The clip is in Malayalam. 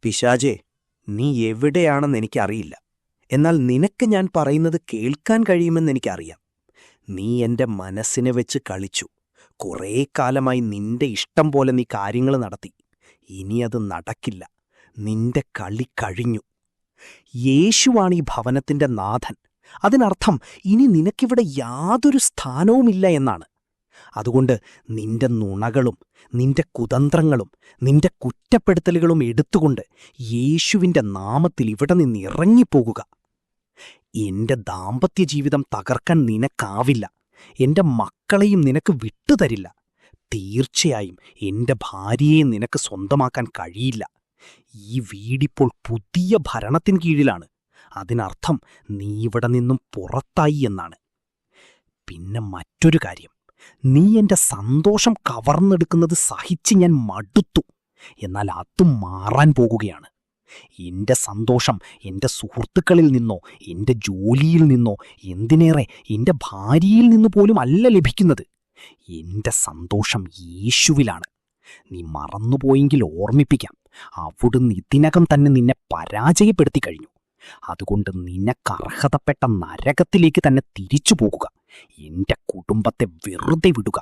പിശാചേ, നീ എവിടെയാണെന്നെനിക്കറിയില്ല. എന്നാൽ നിനക്ക് ഞാൻ പറയുന്നത് കേൾക്കാൻ കഴിയുമെന്നെനിക്കറിയാം. നീ എന്റെ മനസ്സിനെ വെച്ച് കളിച്ചു. കുറേ കാലമായി നിന്റെ ഇഷ്ടം പോലെ നീ കാര്യങ്ങൾ നടത്തി. ഇനി അത് നടക്കില്ല. നിന്റെ കളി കഴിഞ്ഞു. യേശുവാണ് ഈ ഭവനത്തിന്റെ നാഥൻ. അതിനർത്ഥം ഇനി നിനക്കിവിടെ യാതൊരു സ്ഥാനവുമില്ല എന്നാണ്. അതുകൊണ്ട് നിന്റെ നുണകളും നിന്റെ കുതന്ത്രങ്ങളും നിന്റെ കുറ്റപ്പെടുത്തലുകളും എടുത്തുകൊണ്ട് യേശുവിന്റെ നാമത്തിൽ ഇവിടെ നിന്ന് ഇറങ്ങിപ്പോകുക. എന്റെ ദാമ്പത്യ ജീവിതം തകർക്കാൻ നിനക്കാവില്ല. എന്റെ മക്കളെയും നിനക്ക് വിട്ടുതരില്ല. തീർച്ചയായും എന്റെ ഭാര്യയെ നിനക്ക് സ്വന്തമാക്കാൻ കഴിയില്ല. ഈ വീടിപ്പോൾ പുതിയ ഭരണത്തിന് കീഴിലാണ്. അതിനർത്ഥം നീ ഇവിടെ നിന്നും പുറത്തായി എന്നാണ്. പിന്നെ മറ്റൊരു കാര്യം, നീ എന്റെ സന്തോഷം കവർന്നെടുക്കുന്നത് സഹിച്ച് ഞാൻ മടുത്തു. എന്നാൽ അതും മാറാൻ പോകുകയാണ്. എന്റെ സന്തോഷം എന്റെ സുഹൃത്തുക്കളിൽ നിന്നോ എന്റെ ജോലിയിൽ നിന്നോ എന്തിനേറെ എന്റെ ഭാര്യയിൽ നിന്നു പോലും അല്ല ലഭിക്കുന്നത്. എന്റെ സന്തോഷം യേശുവിലാണ്. നീ മറന്നുപോയെങ്കിൽ ഓർമ്മിപ്പിക്കാം. അവിടുന്ന് ഇതിനകം തന്നെ നിന്നെ പരാജയപ്പെടുത്തി കഴിഞ്ഞു. അതുകൊണ്ട് നിനക്കർഹതപ്പെട്ട നരകത്തിലേക്ക് തന്നെ തിരിച്ചു പോകുക. എന്റെ കുടുംബത്തെ വെറുതെ വിടുക.